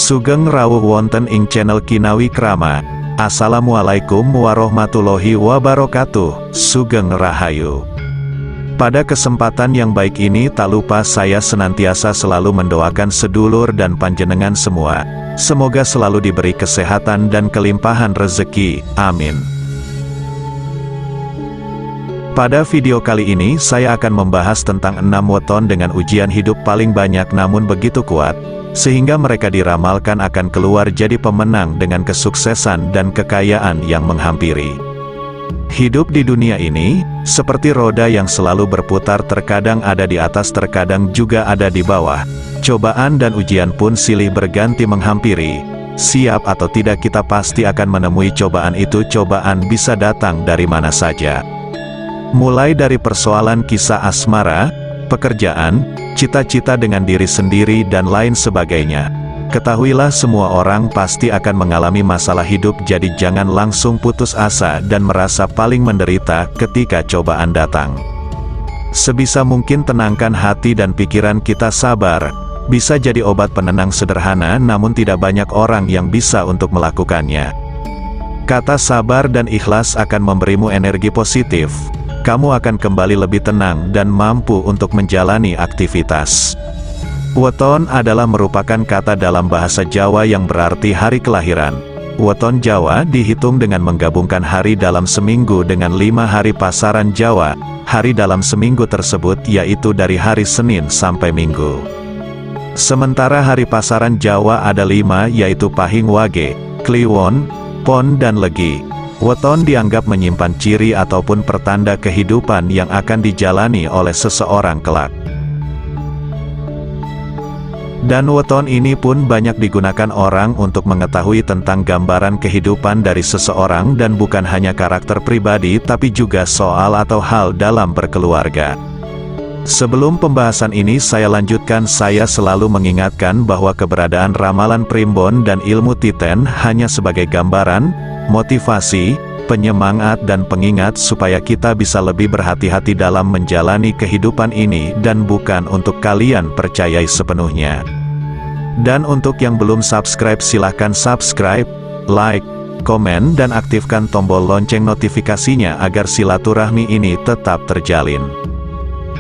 Sugeng rawuh wonten ing channel Kinawi Krama. Assalamualaikum warahmatullahi wabarakatuh. Sugeng Rahayu. Pada kesempatan yang baik ini tak lupa saya senantiasa selalu mendoakan sedulur dan panjenengan semua. Semoga selalu diberi kesehatan dan kelimpahan rezeki. Amin. Pada video kali ini saya akan membahas tentang 6 weton dengan ujian hidup paling banyak namun begitu kuat, sehingga mereka diramalkan akan keluar jadi pemenang dengan kesuksesan dan kekayaan yang menghampiri. Hidup di dunia ini, seperti roda yang selalu berputar, terkadang ada di atas terkadang juga ada di bawah. Cobaan dan ujian pun silih berganti menghampiri. Siap atau tidak kita pasti akan menemui cobaan itu. Cobaan bisa datang dari mana saja. Mulai dari persoalan kisah asmara, pekerjaan, cita-cita dengan diri sendiri dan lain sebagainya. Ketahuilah semua orang pasti akan mengalami masalah hidup, jadi jangan langsung putus asa dan merasa paling menderita ketika cobaan datang. Sebisa mungkin tenangkan hati dan pikiran kita. Sabar bisa jadi obat penenang sederhana, namun tidak banyak orang yang bisa untuk melakukannya. Kata sabar dan ikhlas akan memberimu energi positif. Kamu akan kembali lebih tenang dan mampu untuk menjalani aktivitas. Weton adalah merupakan kata dalam bahasa Jawa yang berarti hari kelahiran. Weton Jawa dihitung dengan menggabungkan hari dalam seminggu dengan 5 hari pasaran Jawa. Hari dalam seminggu tersebut yaitu dari hari Senin sampai Minggu. Sementara hari pasaran Jawa ada 5, yaitu Pahing Wage, Kliwon, Pon dan Legi. Weton dianggap menyimpan ciri ataupun pertanda kehidupan yang akan dijalani oleh seseorang kelak. Dan weton ini pun banyak digunakan orang untuk mengetahui tentang gambaran kehidupan dari seseorang, dan bukan hanya karakter pribadi tapi juga soal atau hal dalam berkeluarga. Sebelum pembahasan ini saya lanjutkan, saya selalu mengingatkan bahwa keberadaan ramalan primbon dan ilmu titen hanya sebagai gambaran, motivasi, penyemangat dan pengingat supaya kita bisa lebih berhati-hati dalam menjalani kehidupan ini, dan bukan untuk kalian percayai sepenuhnya. Dan untuk yang belum subscribe silahkan subscribe, like, komen dan aktifkan tombol lonceng notifikasinya agar silaturahmi ini tetap terjalin.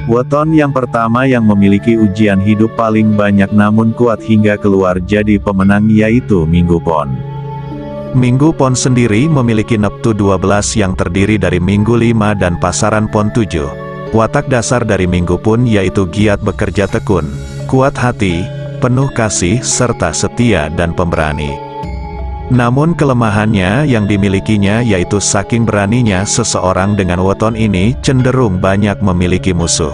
Weton yang pertama yang memiliki ujian hidup paling banyak namun kuat hingga keluar jadi pemenang yaitu Minggu Pon. Minggu Pon sendiri memiliki neptu 12 yang terdiri dari Minggu 5 dan pasaran Pon 7. Watak dasar dari Minggu Pon yaitu giat bekerja tekun, kuat hati, penuh kasih, serta setia dan pemberani. Namun kelemahannya yang dimilikinya yaitu saking beraninya seseorang dengan weton ini cenderung banyak memiliki musuh.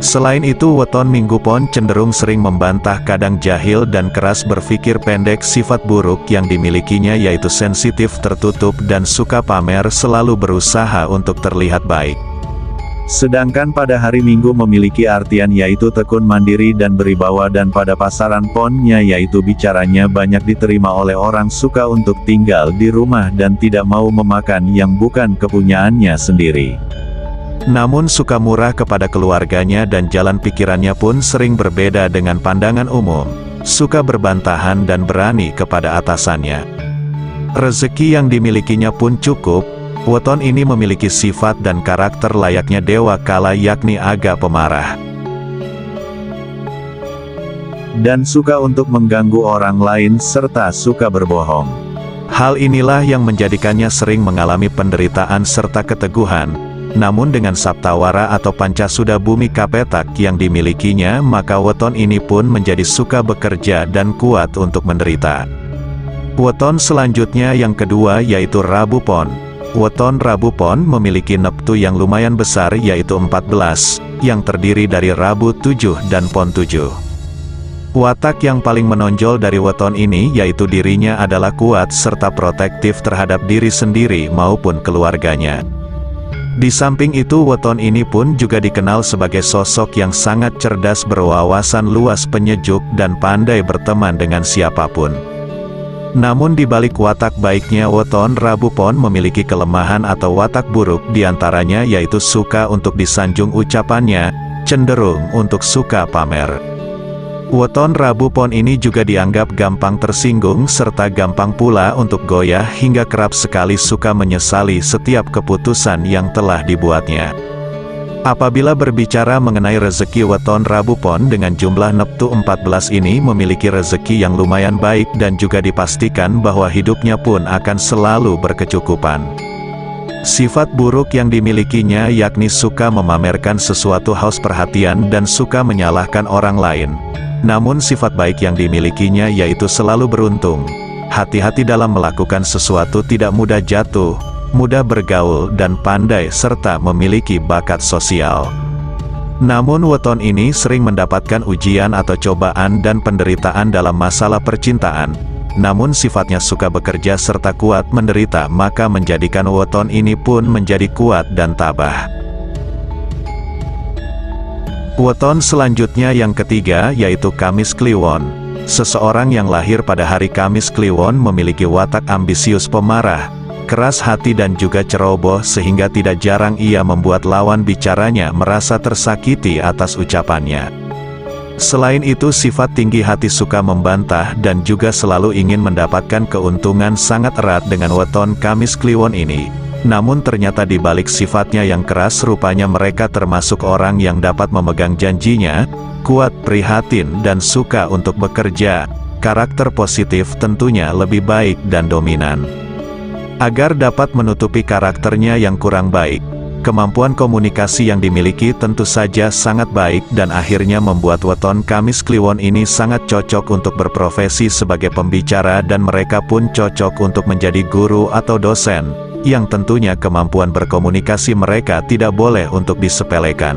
Selain itu weton Minggu Pon cenderung sering membantah, kadang jahil dan keras berpikir pendek. Sifat buruk yang dimilikinya yaitu sensitif, tertutup dan suka pamer, selalu berusaha untuk terlihat baik. Sedangkan pada hari Minggu memiliki artian yaitu tekun, mandiri dan beribawa, dan pada pasaran Ponnya yaitu bicaranya banyak diterima oleh orang, suka untuk tinggal di rumah dan tidak mau memakan yang bukan kepunyaannya sendiri. Namun suka murah kepada keluarganya dan jalan pikirannya pun sering berbeda dengan pandangan umum, suka berbantahan dan berani kepada atasannya. Rezeki yang dimilikinya pun cukup. Weton ini memiliki sifat dan karakter layaknya dewa kala, yakni agak pemarah dan suka untuk mengganggu orang lain serta suka berbohong. Hal inilah yang menjadikannya sering mengalami penderitaan serta keteguhan. Namun dengan saptawara atau pancasuda bumi kapetak yang dimilikinya, maka weton ini pun menjadi suka bekerja dan kuat untuk menderita. Weton selanjutnya yang kedua yaitu Rabu Pon. Weton Rabu Pon memiliki neptu yang lumayan besar yaitu 14, yang terdiri dari Rabu 7 dan Pon 7. Watak yang paling menonjol dari weton ini yaitu dirinya adalah kuat serta protektif terhadap diri sendiri maupun keluarganya. Di samping itu weton ini pun juga dikenal sebagai sosok yang sangat cerdas, berwawasan luas, penyejuk dan pandai berteman dengan siapapun. Namun di balik watak baiknya, weton Rabu Pon memiliki kelemahan atau watak buruk, diantaranya yaitu suka untuk disanjung ucapannya, cenderung untuk suka pamer. Weton Rabu Pon ini juga dianggap gampang tersinggung serta gampang pula untuk goyah hingga kerap sekali suka menyesali setiap keputusan yang telah dibuatnya. Apabila berbicara mengenai rezeki weton Rabu Pon dengan jumlah neptu 14 ini memiliki rezeki yang lumayan baik dan juga dipastikan bahwa hidupnya pun akan selalu berkecukupan. Sifat buruk yang dimilikinya yakni suka memamerkan sesuatu haus perhatian dan suka menyalahkan orang lain. Namun sifat baik yang dimilikinya yaitu selalu beruntung. Hati-hati dalam melakukan sesuatu, tidak mudah jatuh, mudah bergaul dan pandai serta memiliki bakat sosial. Namun weton ini sering mendapatkan ujian atau cobaan dan penderitaan dalam masalah percintaan. Namun sifatnya suka bekerja serta kuat menderita, maka menjadikan weton ini pun menjadi kuat dan tabah. Weton selanjutnya yang ketiga yaitu Kamis Kliwon. Seseorang yang lahir pada hari Kamis Kliwon memiliki watak ambisius, pemarah, keras hati dan juga ceroboh sehingga tidak jarang ia membuat lawan bicaranya merasa tersakiti atas ucapannya. Selain itu sifat tinggi hati suka membantah dan juga selalu ingin mendapatkan keuntungan sangat erat dengan weton Kamis Kliwon ini. Namun ternyata di balik sifatnya yang keras rupanya mereka termasuk orang yang dapat memegang janjinya, kuat, prihatin dan suka untuk bekerja. Karakter positif tentunya lebih baik dan dominan. Agar dapat menutupi karakternya yang kurang baik, kemampuan komunikasi yang dimiliki tentu saja sangat baik dan akhirnya membuat weton Kamis Kliwon ini sangat cocok untuk berprofesi sebagai pembicara dan mereka pun cocok untuk menjadi guru atau dosen, yang tentunya kemampuan berkomunikasi mereka tidak boleh untuk disepelekan.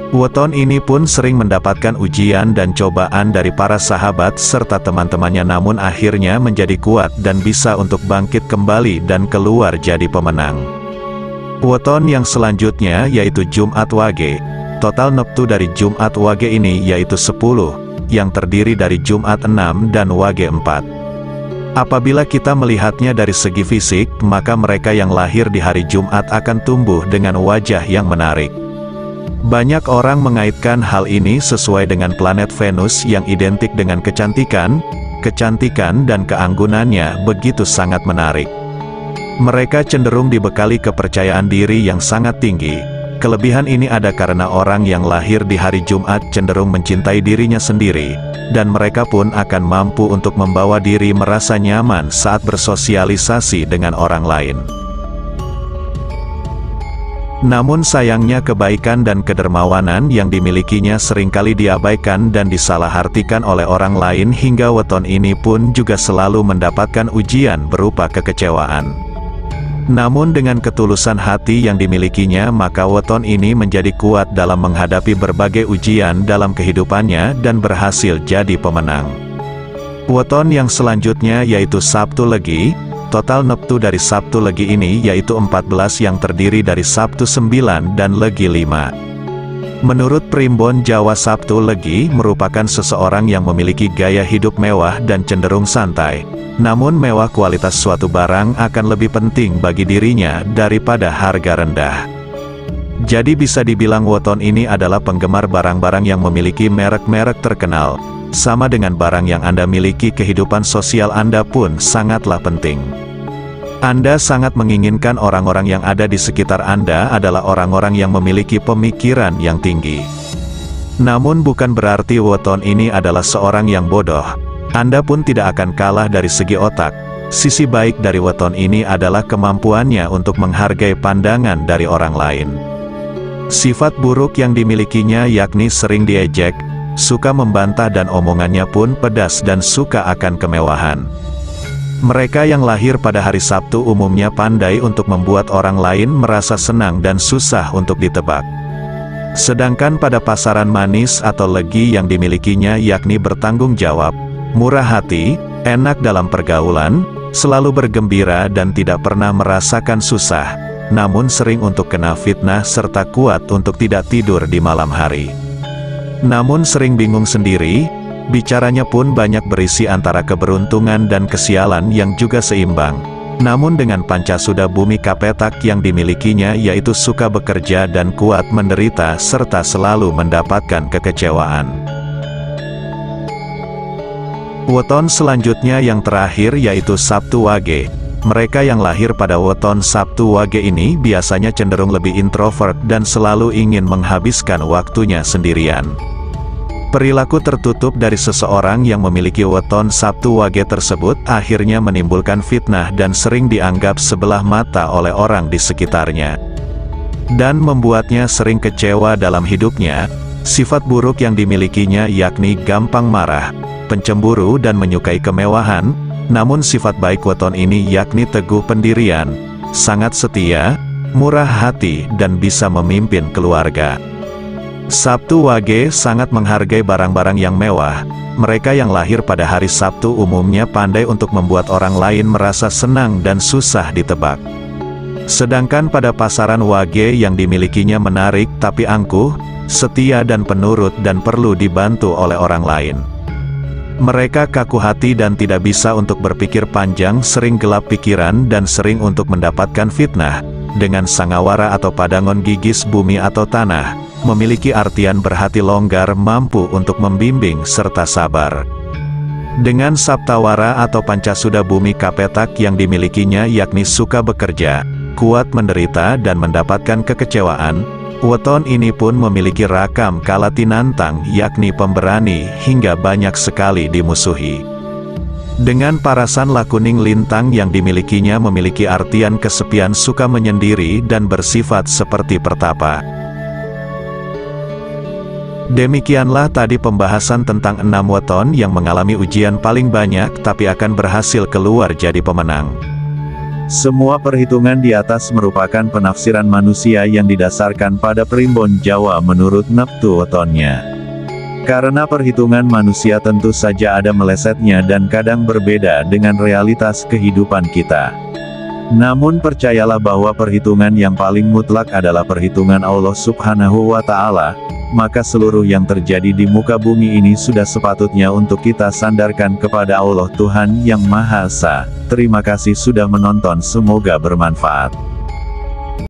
Weton ini pun sering mendapatkan ujian dan cobaan dari para sahabat serta teman-temannya, namun akhirnya menjadi kuat dan bisa untuk bangkit kembali dan keluar jadi pemenang. Weton yang selanjutnya yaitu Jumat Wage. Total neptu dari Jumat Wage ini yaitu 10, yang terdiri dari Jumat 6 dan Wage 4. Apabila kita melihatnya dari segi fisik, maka mereka yang lahir di hari Jumat akan tumbuh dengan wajah yang menarik. Banyak orang mengaitkan hal ini sesuai dengan planet Venus yang identik dengan kecantikan dan keanggunannya begitu sangat menarik. Mereka cenderung dibekali kepercayaan diri yang sangat tinggi. Kelebihan ini ada karena orang yang lahir di hari Jumat cenderung mencintai dirinya sendiri, dan mereka pun akan mampu untuk membawa diri merasa nyaman saat bersosialisasi dengan orang lain. Namun sayangnya kebaikan dan kedermawanan yang dimilikinya seringkali diabaikan dan disalahartikan oleh orang lain hingga weton ini pun juga selalu mendapatkan ujian berupa kekecewaan. Namun dengan ketulusan hati yang dimilikinya maka weton ini menjadi kuat dalam menghadapi berbagai ujian dalam kehidupannya dan berhasil jadi pemenang. Weton yang selanjutnya yaitu Sabtu Legi. Total neptu dari Sabtu Legi ini yaitu 14 yang terdiri dari Sabtu 9 dan Legi 5. Menurut Primbon Jawa, Sabtu Legi merupakan seseorang yang memiliki gaya hidup mewah dan cenderung santai. Namun mewah kualitas suatu barang akan lebih penting bagi dirinya daripada harga rendah. Jadi bisa dibilang weton ini adalah penggemar barang-barang yang memiliki merek-merek terkenal. Sama dengan barang yang Anda miliki, kehidupan sosial Anda pun sangatlah penting. Anda sangat menginginkan orang-orang yang ada di sekitar Anda adalah orang-orang yang memiliki pemikiran yang tinggi. Namun bukan berarti weton ini adalah seorang yang bodoh. Anda pun tidak akan kalah dari segi otak. Sisi baik dari weton ini adalah kemampuannya untuk menghargai pandangan dari orang lain. Sifat buruk yang dimilikinya yakni sering diejek, suka membantah dan omongannya pun pedas dan suka akan kemewahan. Mereka yang lahir pada hari Sabtu umumnya pandai untuk membuat orang lain merasa senang dan susah untuk ditebak. Sedangkan pada pasaran manis atau legi yang dimilikinya yakni bertanggung jawab, murah hati, enak dalam pergaulan, selalu bergembira dan tidak pernah merasakan susah, namun sering untuk kena fitnah serta kuat untuk tidak tidur di malam hari. Namun sering bingung sendiri, bicaranya pun banyak berisi antara keberuntungan dan kesialan yang juga seimbang. Namun dengan pancasuda bumi kapetak yang dimilikinya yaitu suka bekerja dan kuat menderita serta selalu mendapatkan kekecewaan. Weton selanjutnya yang terakhir yaitu Sabtu Wage. Mereka yang lahir pada weton Sabtu Wage ini biasanya cenderung lebih introvert dan selalu ingin menghabiskan waktunya sendirian. Perilaku tertutup dari seseorang yang memiliki weton Sabtu Wage tersebut akhirnya menimbulkan fitnah dan sering dianggap sebelah mata oleh orang di sekitarnya. Dan membuatnya sering kecewa dalam hidupnya. Sifat buruk yang dimilikinya yakni gampang marah, pencemburu dan menyukai kemewahan. Namun sifat baik weton ini yakni teguh pendirian, sangat setia, murah hati dan bisa memimpin keluarga. Sabtu Wage sangat menghargai barang-barang yang mewah. Mereka yang lahir pada hari Sabtu umumnya pandai untuk membuat orang lain merasa senang dan susah ditebak. Sedangkan pada pasaran Wage yang dimilikinya menarik tapi angkuh, setia dan penurut dan perlu dibantu oleh orang lain. Mereka kaku hati dan tidak bisa untuk berpikir panjang, sering gelap pikiran dan sering untuk mendapatkan fitnah. Dengan sangawara atau padangon gigis bumi atau tanah, memiliki artian berhati longgar, mampu untuk membimbing serta sabar. Dengan Saptawara atau Pancasuda bumi kapetak yang dimilikinya yakni suka bekerja, kuat menderita dan mendapatkan kekecewaan. Weton ini pun memiliki rakam kalatinantang yakni pemberani hingga banyak sekali dimusuhi. Dengan parasan lakuning lintang yang dimilikinya memiliki artian kesepian, suka menyendiri dan bersifat seperti pertapa. Demikianlah tadi pembahasan tentang 6 weton yang mengalami ujian paling banyak tapi akan berhasil keluar jadi pemenang. Semua perhitungan di atas merupakan penafsiran manusia yang didasarkan pada primbon Jawa menurut neptu wetonnya. Karena perhitungan manusia tentu saja ada melesetnya dan kadang berbeda dengan realitas kehidupan kita. Namun percayalah bahwa perhitungan yang paling mutlak adalah perhitungan Allah Subhanahu wa Ta'ala. Maka seluruh yang terjadi di muka bumi ini sudah sepatutnya untuk kita sandarkan kepada Allah Tuhan Yang Maha Esa. Terima kasih sudah menonton, semoga bermanfaat.